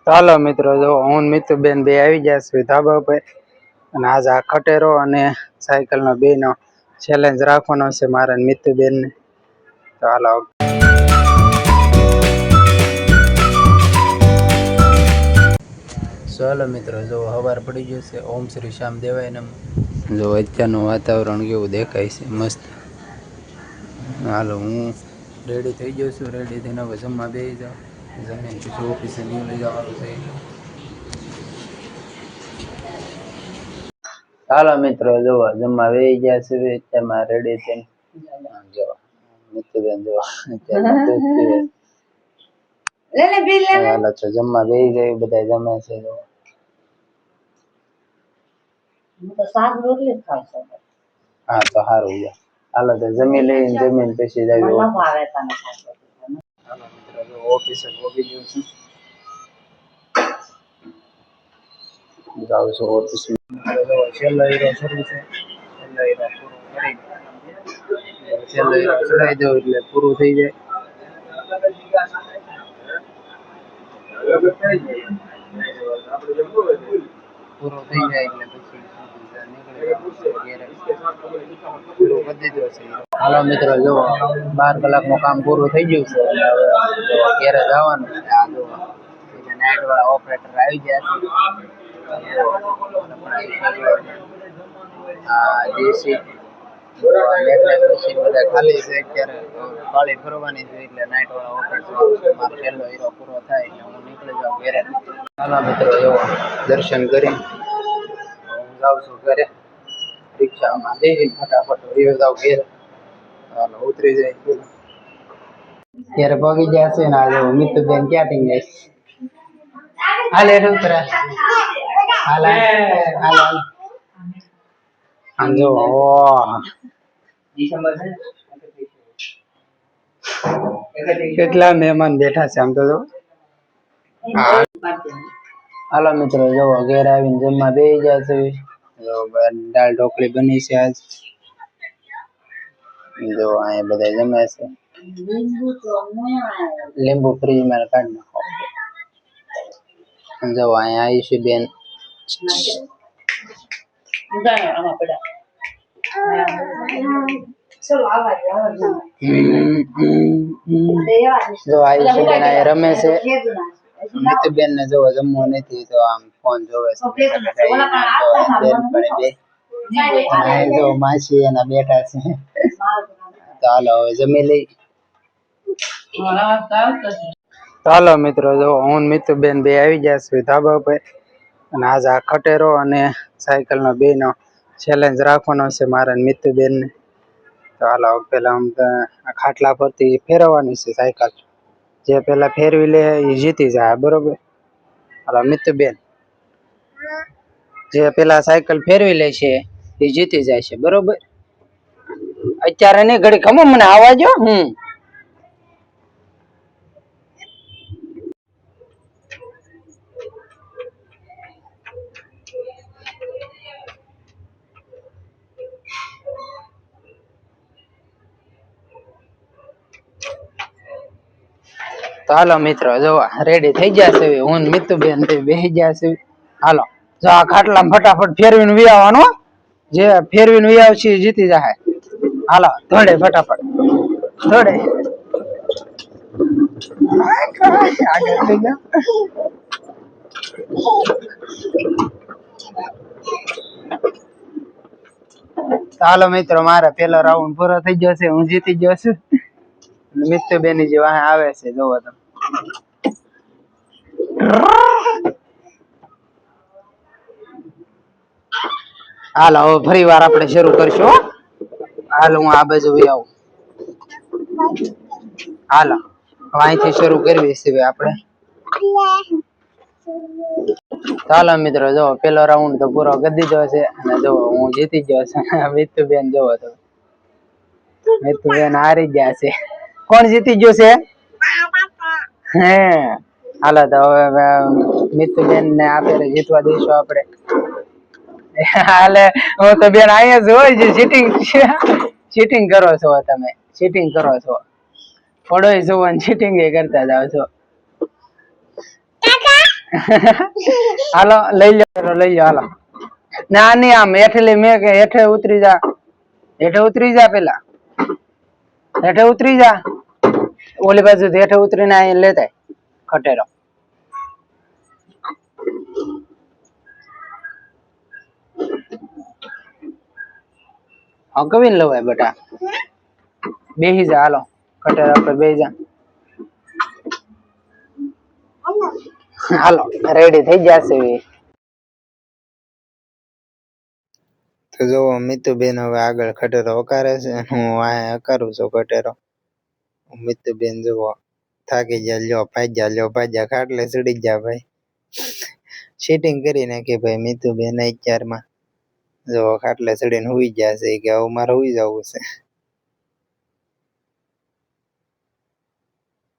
ચાલો મિત્રો, જો હું મિતુબેન બે આવી ગયા છું ધાબા પર અને આજ આ ખટેરો અને સાયકલનો બેનો ચેલેન્જ રાખવાનો છે મારા મિતુબેનને. ચાલો ચાલો મિત્રો, જો હવાર પડી ગયો છે. ઓમ શ્રી શ્યામ દેવાય ને જો અત્યારનું વાતાવરણ કેવું દેખાય છે, મસ્ત. હાલો હું રેડી થઈ ગયો છું. રેડી થઈને હવે જમવા બેસી જાઉં. જમીન પછી ઓફિસે નીકળી જવાનું છે. હાલો મિત્રો, જોવા જમવા બેસી ગયા છે. અત્યારમાં રેડી થઈને જોવા મિતુબેન જોવા હાલો તો જમવા બેસી જાય. બધા જમે છે. હા તો સારું છે. હાલો તો જમી લઈને જમીન પછી જ આવી. હાલો મિત્રો, જો ઓફિસે પહોંચી ગયો છું. જાઉં છું ઓફિસ. છેલ્લો હીરો શરૂ છે. છેલ્લો હીરો પૂરો કરી છેલ્લો હીરો ચડાવી દઉં એટલે પૂરું થઈ જાય. પૂરો થઈ જાય એટલે પછી પૂરું કરી દીધું છે. હાલો મિત્રો, જો 12 કલાકનું કામ પૂરું થઈ ગયું છે. ઘેરે જવાનું છે. આ જો નાઇટ વાળા ઓપરેટર આવી ગયા છે. દેશી બધા ખાલી છે. અત્યારે ખાલી ફરવાની છે એટલે નાઇટ વાળા ઓપરેટર મારો છેલ્લો હીરો પૂરો થાય એટલે હું નીકળી જાઉં ઘરે. હાલો મિત્રો, એવો દર્શન કરી હું જાઉં છું ઘરે. રિક્ષામાં બેસી ફટાફટ વયો જાઉં ઘેરે. હાલો ઉતરી જાય. ત્યારે પગી ગયા છે ને. આજે મિતુબેન ક્યાં ટીંગ જાય હાલે ઉતરા હાલ હાલ હાલ જો કેટલા મહેમાન બેઠા છે આમ તો. હાલો મિત્રો, જો ઘેર આવીને જમવા બેસી ગયા છે. દાળ ઢોકળી બની છે આજ. જો અહીંયા બધા જમે છે. લીંબુ ફ્રીજમાં કાઢી નાખો. જો અહીંયા આયુષી બેન જો આયુષી બેન અહીંયા રમે છે. મિતુબેન ને જો જમવું નથી તો આમ ફોન જોવે છે. જો માસી એના બેઠા છે. ચાલો હવે જમી લઈ. ચાલો મિત્રો, જો હું મિતુબેન બે આવી ગયા છું ધાબા પર અને આજ આ ખટેરો અને સાયકલનો બેનો ચેલેન્જ રાખવાનો છે મારા મિતુબેનને. તો હાલો પેલા આમ આ ખાટલા પરથી ફેરવવાની છે સાયકલ. જે પેલા ફેરવી લે એ જીતી જાય, બરોબર. હાલો મિતુબેન, જે પેલા સાયકલ ફેરવી લે છે એ જીતી જાય છે, બરોબર. અત્યારે નહીં, ઘડી ખમો મને આવવા જો. તો હાલો મિત્રો, જો રેડી થઈ ગયા છે. હું મિતુબેન બેસી ગયા છે. હાલો જો આ ખાટલામાં ફટાફટ ફેરવીને વી આવવાનું. જે ફેરવીને વી આવશે એ જીતી જાય. હાલો દોડે ફટાફટ દોડે. હાલો મિત્રો, મારા પેલો રાઉન્ડ પૂરો થઈ ગયો છે. હું જીતી ગયો છું. મિતુબેન જે વાહ આવે છે જોવો તમે. હાલો હવે ફરી વાર આપણે શરૂ કરશું. હાલો હું આ બાજુ આવું. હાલો અહીંથી શરૂ કરવી છે આપણે. ચાલો મિત્રો, જો પેલો રાઉન્ડ તો પૂરો કરી દીધો છે અને જો હું જીતી ગયો છું. મિતુબેન જોવો તમે. મિતુબેન હારી ગયા છે. કોણ જીતી ગયું છે? હે હાલો તો હવે મિતુબેન ને આપણે જીતવા દઈશું આપણે. હાલે હું તો બેન અહીંયા જ હોય છે. ચીટિંગ કરો છો તમે. ચીટિંગ કરો છો. પડોય જોવાનું ચીટિંગ કરતા જાવ છો. હાલો લઈ લો હાલો. ના નહીં આમ હેઠે મેં કે હેઠે ઉતરી જા પેલા હેઠે ઉતરી જા ઓલી બાજુ હેઠે ઉતરીને અહીં લેતા ખટેરો. હા કવિને લવાય બેટા બેહી જા હાલો ખટેરા પર બેહી જા હાલો રેડી થઈ જશે. તો જો મિતુબેન હવે આગળ ખટેરો હકારે છે, હું આ હકારું છું ખટેરો. મિતુબેન જુઓ થાકી ગયા, લ્યો ભાગ્યા ખાટલે ચડી ગયા ભાઈ. સીટિંગ કરી નાખી ભાઈ મિતુબેન અત્યારમાં. જો ખાટલે ચડીને હુઈ ગયા છે કે હવે મારે હુઈ જવું છે.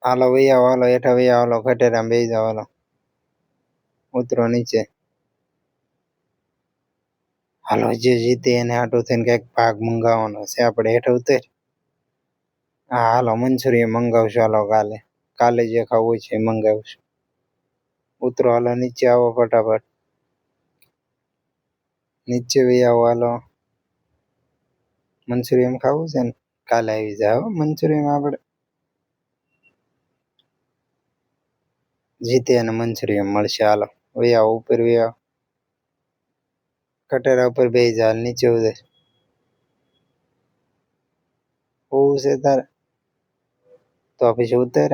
હાલો વૈયા હાલો હેઠા વૈયા હાલો ખટેરામાં બેસી જાવ હાલો. ઉતરો નીચે હાલો. જે જીતે એને હાટું થઈને કઈક ભાગ મંગાવવાનો છે આપણે. હેઠે ઉતર. હા હાલો મંચુરિયન મંગાવશું હાલો. કાલે જે ખાવું છે એ મંગાવશું. ઉતરો હાલો નીચે આવો ફટાફટ. નીચે વહી આવો હાલો. મંચુરિયન ખાવું છે ને કાલે આવી જાય મંચુરિયન. આપણે જીતે અને મંચુરિયન મળશે હાલો. વહી આવો ઉપર વહી આવો. કટેરા ઉપર બેસી જા નીચે ઉતર. હોવું છે તારે તો પછી ઉતર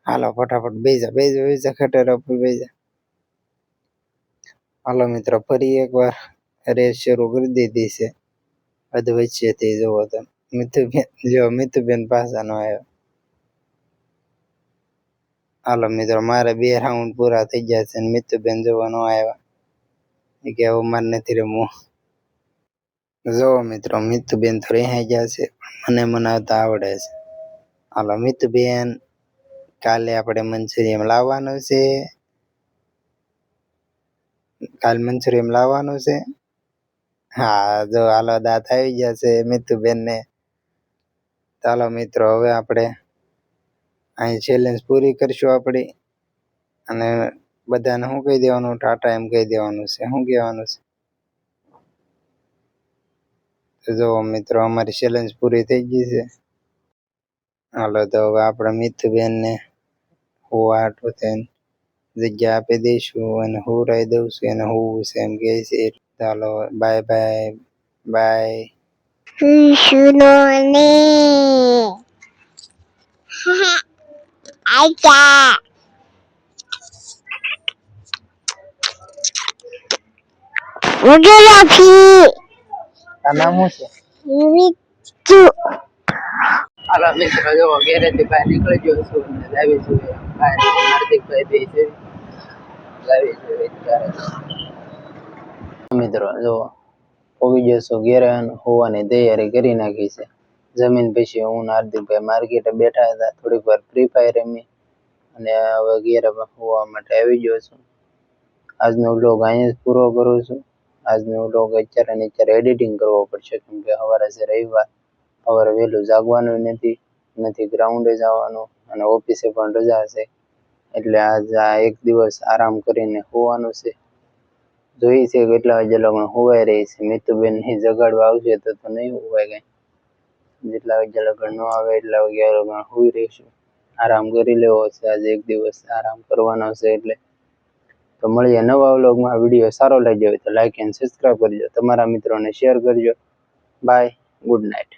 હાલો ફટાફટ બેસી જા ખટેરા ઉપર બેસી જા. હાલો મિત્રો ફરી એકવાર રેસ શરૂ કરી દીધી છે. અધ વચ્ચેથી જોવો તો મિતુબેન પાછા નો આવ્યો. હાલો મિત્રો મારે 2 રાઉન્ડ પૂરા થઈ ગયા છે. મિતુબેન જોવા નો આવ્યા કે હવે મારે નથી રમવું. જો મિત્રો મિતુબેન તો રહી ગયા છે, મને મનાવતા આવડે છે. હાલો મિતુબેન કાલે આપણે મંચુરિયન લાવવાનું છે. કાલ મંચુરિયન લાવવાનું છે. હા જો હાલો દાંત આવી ગયા છે મિતુબેન ને. ચાલો મિત્રો હવે આપણે અહીં ચેલેન્જ પૂરી કરશું આપણી. અને બધાને શું કહી દેવાનું? ટાટા એમ કહી દેવાનું છે. શું કહેવાનું છે? જો મિત્રો અમારી ચેલેન્જ પૂરી થઈ ગઈ છે. હાલો તો હવે આપણે મિતુબેન ને હોવા હાટું થઈને જગ્યા આપી દઈશું અને હુરાઈ દઉં અને હોવું છે એમ કહે છે. ચાલો bye bye. Acha. Udah lagi. નામ શું છે? Mitu. હાલો મિત્રો જો ઘેરેથી બહાર નીકળી ગયો છું અને લાવી છું બહાર હાર્દિકભાઈ બે છે લાવી છે. મિત્રો જો પોગી ગયો છું ઘેરે હોવાની તૈયારી કરી નાખી છે. જમીન પછી હું હાર્દિકભાઈ માર્કેટે બેઠા હતા. થોડીક વાર ફ્રી ફાયર રમી અને હવે ઘેરે હોવા માટે આવી ગયો છું. આજનો વ્લોગ અહીંયા જ પૂરો કરું છું. આજનો વ્લોગ અત્યારે એડિટિંગ કરવો પડશે કેમ કે સવારે છે રવિવાર. સવારે વહેલું જાગવાનું નથી ગ્રાઉન્ડે જવાનું અને ઓફિસે પણ રજા છે. એટલે આજ આ એક દિવસ આરામ કરીને હોવાનું છે. જોઈ છે કેટલા વાગે લગ્ન હોવાય રહી છે. મિતુબેન ની જગાડવા આવશે તો નહીં હોવાય કઈ. જેટલા વાગે લગ્ન ન આવે એટલા વાગે લગ્ન હોઈ રહીશું. આરામ કરી લેવો છે. આજે એક દિવસ આરામ કરવાનો છે એટલે. તો મળીએ નવા વ્લોગમાં. વિડીયો સારો લાગ્યો હોય તો લાઈક એન્ડ સબસ્ક્રાઈબ કરજો. તમારા મિત્રોને શેર કરજો. Bye good night.